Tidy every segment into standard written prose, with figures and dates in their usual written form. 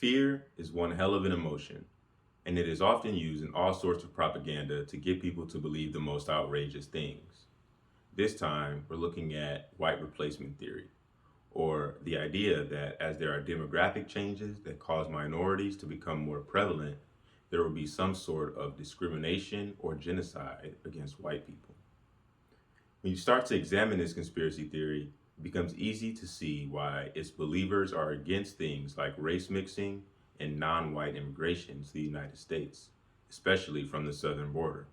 Fear is one hell of an emotion, and it is often used in all sorts of propaganda to get people to believe the most outrageous things. This time, we're looking at white replacement theory, or the idea that as there are demographic changes that cause minorities to become more prevalent, there will be some sort of discrimination or genocide against white people. When you start to examine this conspiracy theory, it becomes easy to see why its believers are against things like race mixing and non white immigration to the United States, especially from the southern border.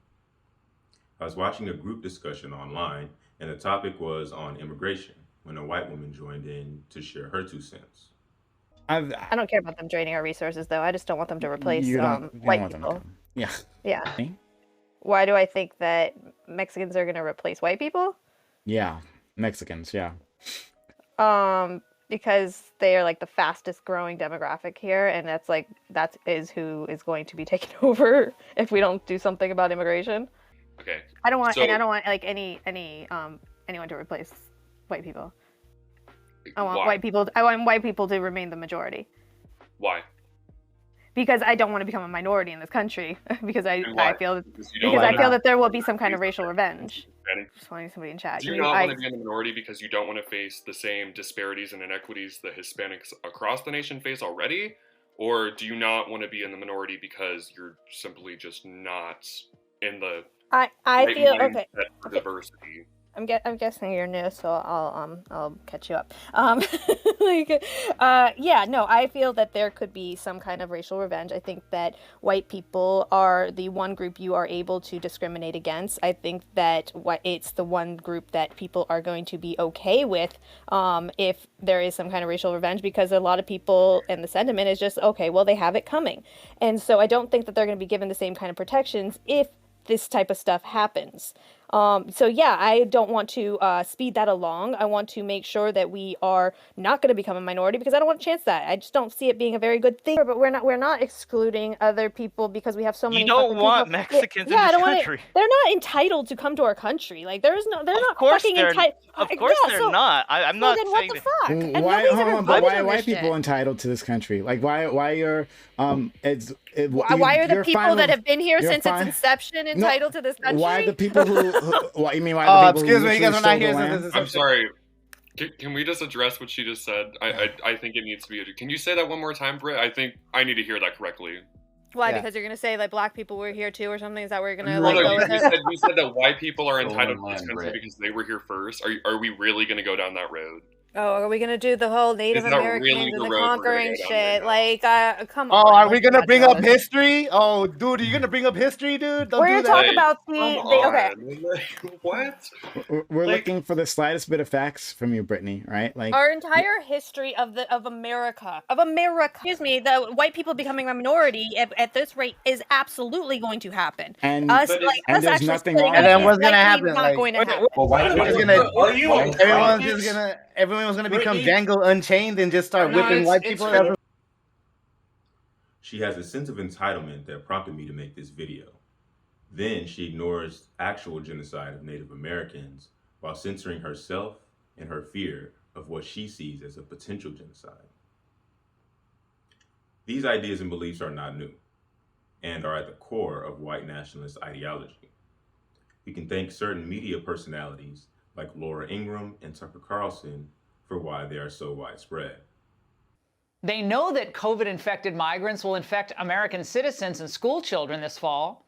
I was watching a group discussion online, and the topic was on immigration when a white woman joined in to share her 2 cents. I've, I don't care about them draining our resources, though. I just don't want them to replace you don't white want them to people. come. Yeah. Yeah. Me? Why do I think that Mexicans are going to replace white people? Yeah. Mexicans, yeah. Because they are like the fastest growing demographic here, and that is who is going to be taken over if we don't do something about immigration. Okay. I don't want So- like anyone to replace white people. I want Why? white people to remain the majority. Why? Because I don't want to become a minority in this country. Because And why? I feel Because you don't because I wanna- feel that there will be some kind of racial revenge. Ready? Just wanting somebody in chat. Do you not want to be in the minority because you don't want to face the same disparities and inequities that Hispanics across the nation face already? Or do you not want to be in the minority because you're simply just not in the I right feel mindset okay. for diversity? I'm guessing you're new, so I'll catch you up. Yeah, no, I feel that there could be some kind of racial revenge. I think that white people are the one group you are able to discriminate against. I think that it's the one group that people are going to be okay with if there is some kind of racial revenge, because a lot of people, and the sentiment is just, okay, well, they have it coming. And so I don't think that they're going to be given the same kind of protections if this type of stuff happens. So yeah, I don't want to speed that along. I want to make sure that we are not going to become a minority, because I don't want to chance that. I just don't see it being a very good thing. But we're not excluding other people because we have so many. You don't fucking want people. Mexicans Yeah, I in don't this want country. They're not entitled to come to our country. Like they're not course fucking they're- entitled. Of course Yeah, they're so- not. I'm So not then what saying the that. fuck? And Why, nobody's hold ever on, but voted why on are white this people shit. entitled to this country? Like, why you're, Why are the you're people fine that with- have been here you're since fine- its inception entitled to this country? Why are the people why, you mean why are the people Excuse who me, you guys literally are not here stole the since land? this I'm sorry. Can we just address what she just said? I think it needs to be. Can you say that one more time, Britt? I think I need to hear that correctly. Why? Yeah. Because you're gonna say like black people were here too or something? Is that where you're gonna Well, like no, go with you it? said that white people are Stolen entitled to this land, country Britt. because they were here first. Are we really going to go down that road? Oh, are we gonna do the whole Native Is that Americans really and the the road we're gonna conquering go down shit? right now? Like, come Oh, on. are we let's gonna not bring do up this. history? Oh, dude, are you gonna bring up history, dude? Don't We're do gonna that. talk Like, about okay. What? We're Like- looking for the slightest bit of facts from you, Brittany, right? Like, Our entire history of America, excuse me, the white people becoming a minority at this rate is absolutely going to happen. and But it's- and Us there's actually nothing splitting wrong up with And then is what's gonna likely happen? Not Like, going to happen. Well, why We're just why- gonna- are you Everyone's It's- just gonna everyone's gonna become Brittany- Django Unchained and just start No, whipping it's- white it's people. true. Everywhere. She has a sense of entitlement that prompted me to make this video. Then she ignores actual genocide of Native Americans while censoring herself and her fear of what she sees as a potential genocide. These ideas and beliefs are not new and are at the core of white nationalist ideology. We can thank certain media personalities like Laura Ingraham and Tucker Carlson for why they are so widespread. They know that COVID-infected migrants will infect American citizens and school children this fall.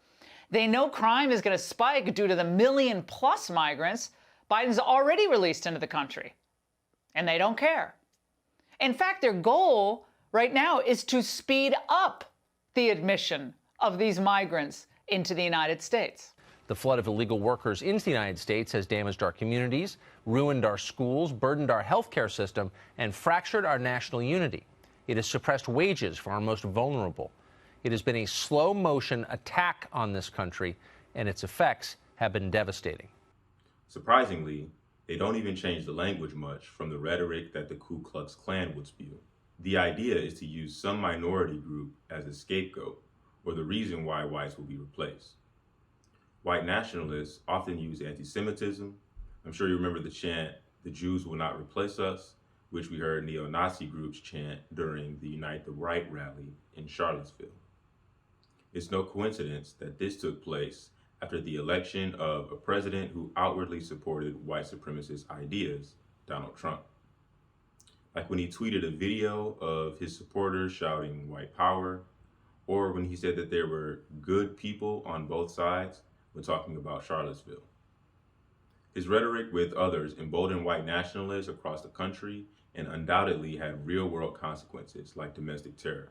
They know crime is going to spike due to the million-plus migrants Biden's already released into the country. And they don't care. In fact, their goal right now is to speed up the admission of these migrants into the United States. The flood of illegal workers into the United States has damaged our communities, ruined our schools, burdened our healthcare system, and fractured our national unity. It has suppressed wages for our most vulnerable. It has been a slow-motion attack on this country, and its effects have been devastating. Surprisingly, they don't even change the language much from the rhetoric that the Ku Klux Klan would spew. The idea is to use some minority group as a scapegoat or the reason why whites will be replaced. White nationalists often use anti-Semitism. I'm sure you remember the chant, "The Jews will not replace us," which we heard neo-Nazi groups chant during the Unite the Right rally in Charlottesville. It's no coincidence that this took place after the election of a president who outwardly supported white supremacist ideas, Donald Trump. Like when he tweeted a video of his supporters shouting white power, or when he said that there were good people on both sides when talking about Charlottesville. His rhetoric with others emboldened white nationalists across the country and undoubtedly had real-world consequences like domestic terror.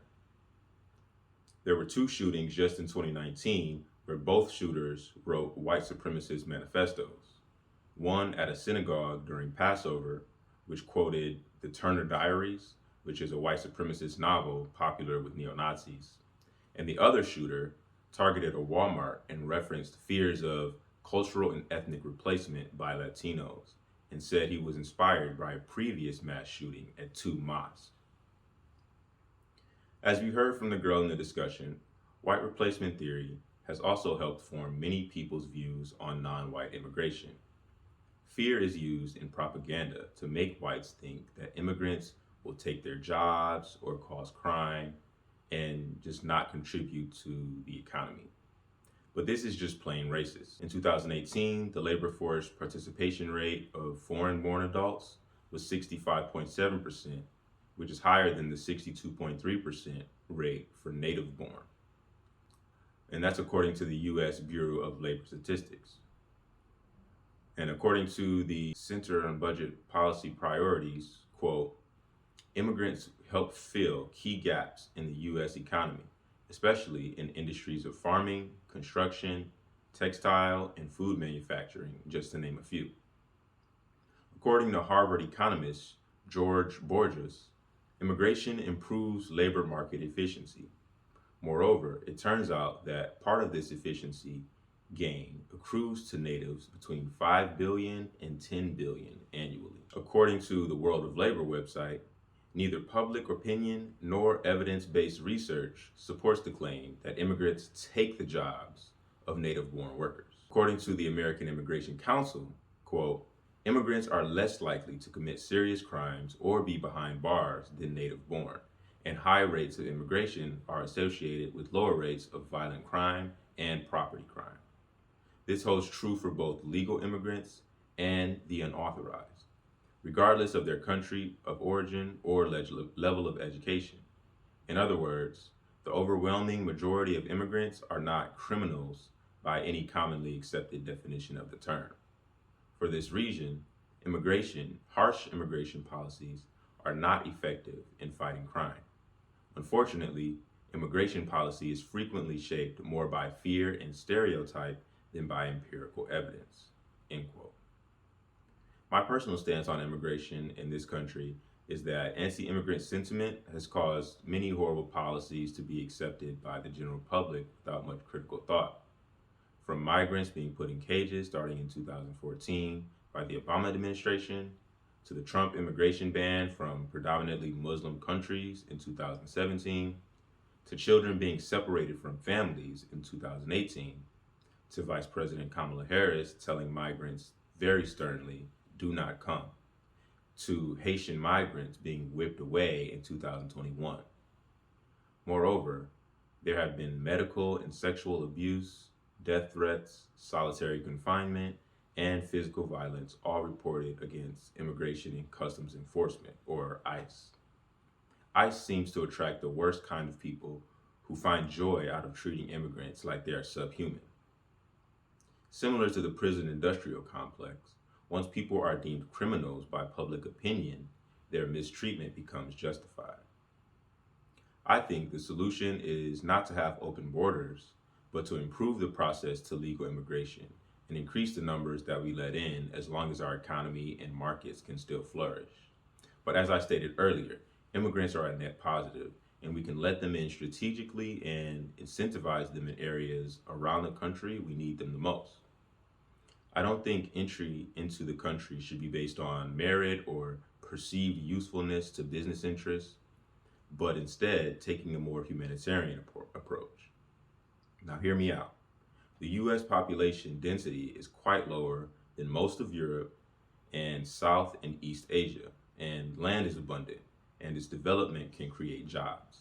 There were 2 shootings just in 2019 where both shooters wrote white supremacist manifestos. One at a synagogue during Passover, which quoted the Turner Diaries, which is a white supremacist novel popular with neo-Nazis. And the other shooter targeted a Walmart and referenced fears of cultural and ethnic replacement by Latinos and said he was inspired by a previous mass shooting at 2 mosques. As we heard from the girl in the discussion, white replacement theory has also helped form many people's views on non-white immigration. Fear is used in propaganda to make whites think that immigrants will take their jobs or cause crime and just not contribute to the economy. But this is just plain racist. In 2018, the labor force participation rate of foreign-born adults was 65.7%, which is higher than the 62.3% rate for native-born. And that's according to the U.S. Bureau of Labor Statistics. And according to the Center on Budget Policy Priorities, quote, immigrants help fill key gaps in the U.S. economy, especially in industries of farming, construction, textile, and food manufacturing, just to name a few. According to Harvard economist George Borges, immigration improves labor market efficiency. Moreover, it turns out that part of this efficiency gain accrues to natives between 5 billion and 10 billion annually. According to the World of Labor website, neither public opinion nor evidence-based research supports the claim that immigrants take the jobs of native-born workers. According to the American Immigration Council, quote, immigrants are less likely to commit serious crimes or be behind bars than native-born, and high rates of immigration are associated with lower rates of violent crime and property crime. This holds true for both legal immigrants and the unauthorized, regardless of their country of origin or level of education. In other words, the overwhelming majority of immigrants are not criminals by any commonly accepted definition of the term. For this reason, harsh immigration policies are not effective in fighting crime. Unfortunately, immigration policy is frequently shaped more by fear and stereotype than by empirical evidence, end quote. My personal stance on immigration in this country is that anti-immigrant sentiment has caused many horrible policies to be accepted by the general public without much critical thought. From migrants being put in cages starting in 2014 by the Obama administration, to the Trump immigration ban from predominantly Muslim countries in 2017, to children being separated from families in 2018, to Vice President Kamala Harris telling migrants very sternly, do not come, to Haitian migrants being whipped away in 2021. Moreover, there have been medical and sexual abuse, death threats, solitary confinement, and physical violence, all reported against Immigration and Customs Enforcement, or ICE. ICE seems to attract the worst kind of people who find joy out of treating immigrants like they are subhuman. Similar to the prison industrial complex, once people are deemed criminals by public opinion, their mistreatment becomes justified. I think the solution is not to have open borders, but to improve the process to legal immigration and increase the numbers that we let in as long as our economy and markets can still flourish. But as I stated earlier, immigrants are a net positive, and we can let them in strategically and incentivize them in areas around the country we need them the most. I don't think entry into the country should be based on merit or perceived usefulness to business interests, but instead taking a more humanitarian approach. Now hear me out. The US population density is quite lower than most of Europe and South and East Asia, and land is abundant, and its development can create jobs.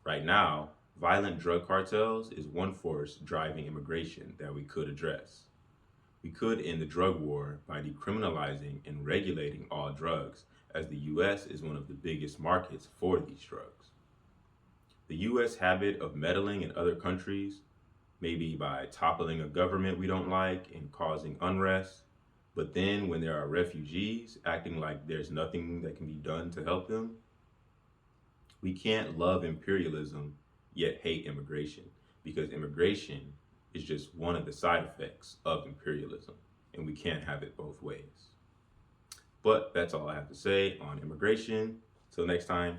Right now, violent drug cartels is one force driving immigration that we could address. We could end the drug war by decriminalizing and regulating all drugs, as the US is one of the biggest markets for these drugs. The US habit of meddling in other countries, maybe by toppling a government we don't like and causing unrest, but then when there are refugees, acting like there's nothing that can be done to help them. We can't love imperialism yet hate immigration, because immigration is just one of the side effects of imperialism, and we can't have it both ways. But that's all I have to say on immigration. Till next time,